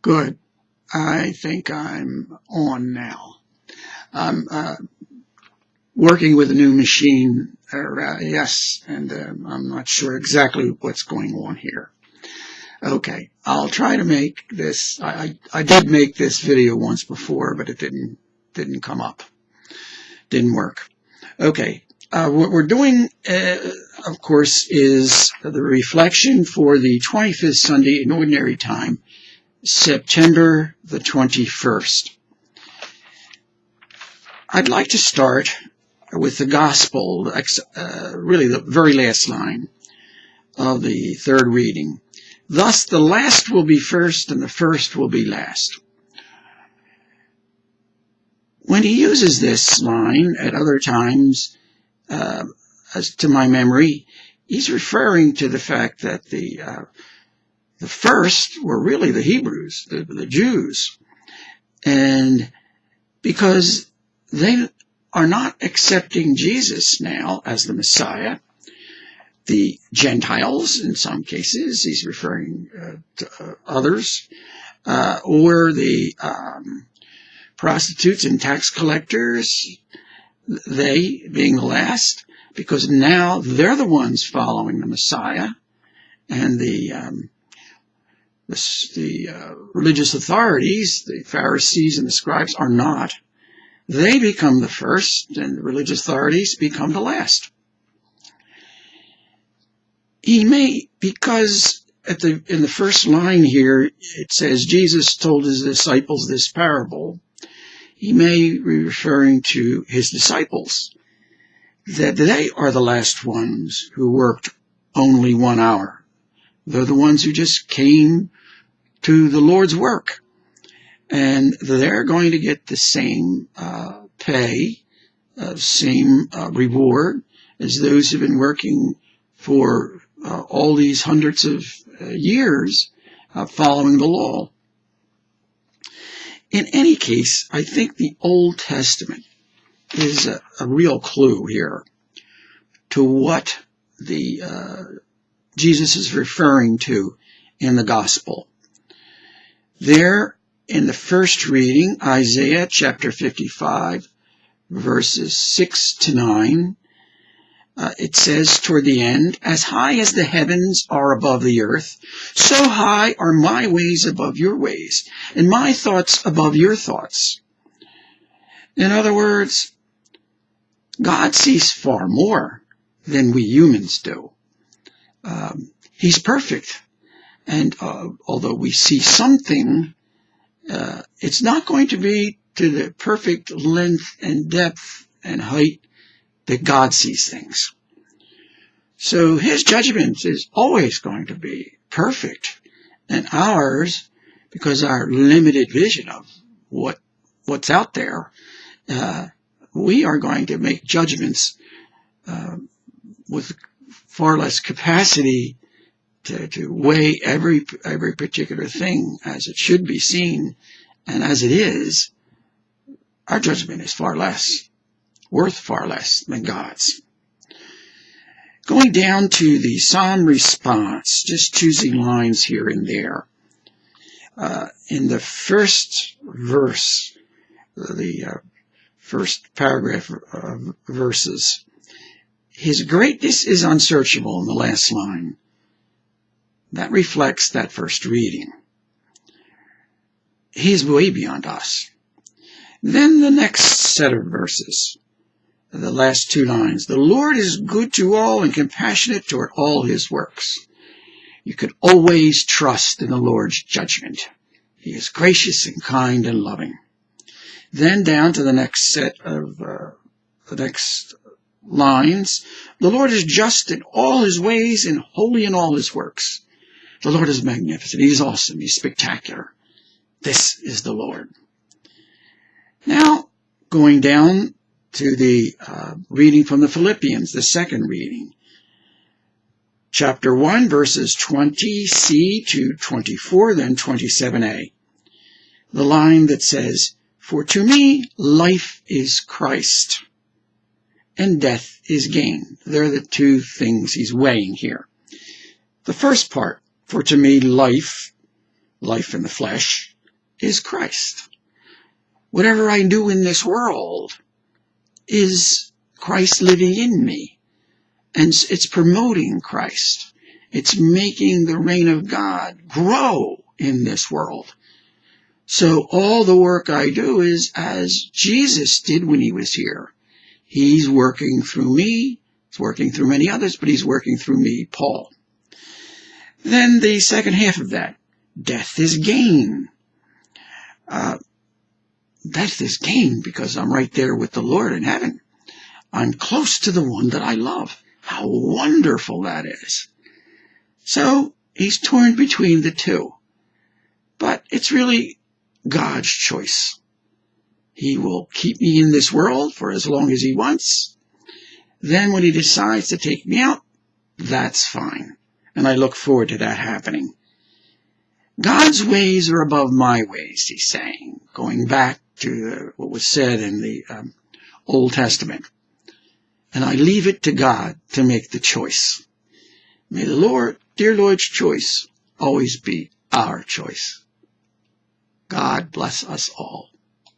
Good. I think I'm on now. I'm working with a new machine. Yes, and I'm not sure exactly what's going on here. Okay, I'll try to make this. I did make this video once before, but it didn't come up. Didn't work. Okay, what we're doing, of course, is the reflection for the 25th Sunday in Ordinary Time, September the 21st. I'd like to start with the Gospel, really the very last line of the third reading. Thus the last will be first and the first will be last. When he uses this line at other times, as to my memory, he's referring to the fact that the first were really the Hebrews, the Jews. And because they are not accepting Jesus now as the Messiah, the Gentiles, in some cases, he's referring to others, or the prostitutes and tax collectors, they being the last, because now they're the ones following the Messiah, and the religious authorities, the Pharisees and the scribes, are not. They become the first, and the religious authorities become the last. He may, because in the first line here, it says Jesus told his disciples this parable. He may be referring to his disciples, that they are the last ones who worked only 1 hour. They're the ones who just came to the Lord's work. And they're going to get the same pay, same reward as those who've been working for all these hundreds of years following the law. In any case, I think the Old Testament is a real clue here to what Jesus is referring to in the Gospel. There, in the first reading, Isaiah chapter 55, verses 6 to 9, it says toward the end, as high as the heavens are above the earth, so high are my ways above your ways, and my thoughts above your thoughts. In other words, God sees far more than we humans do. He's perfect. And although we see something, it's not going to be to the perfect length and depth and height that God sees things. So his judgment is always going to be perfect. And ours, because our limited vision of what's out there, we are going to make judgments with far less capacity to weigh every particular thing as it should be seen, and as it is, our judgment is far less, worth far less than God's. Going down to the psalm response, just choosing lines here and there. In the first verse, the first paragraph of verses, his greatness is unsearchable in the last line. That reflects that first reading. He's way beyond us. Then the next set of verses, the last 2 lines. The Lord is good to all and compassionate toward all his works. You could always trust in the Lord's judgment. He is gracious and kind and loving. Then down to the next set of the next lines. The Lord is just in all his ways and holy in all his works. The Lord is magnificent. He's awesome. He's spectacular. This is the Lord. Now, going down to the reading from the Philippians, the second reading. Chapter 1, verses 20c to 24, then 27a. The line that says, for to me, life is Christ, and death is gain. They're the 2 things he's weighing here. The first part, for to me, life in the flesh, is Christ. Whatever I do in this world is Christ living in me. And it's promoting Christ. It's making the reign of God grow in this world. So all the work I do is as Jesus did when he was here. He's working through me. He's working through many others, but he's working through me, Paul. Then the second half of that, death is gain. Death is gain because I'm right there with the Lord in heaven. I'm close to the one that I love. How wonderful that is. So he's torn between the two. But it's really God's choice. He will keep me in this world for as long as he wants. Then when he decides to take me out, that's fine. And I look forward to that happening. God's ways are above my ways, he's saying, going back to what was said in the Old Testament. And I leave it to God to make the choice. May the Lord, dear Lord's choice, always be our choice. God bless us all.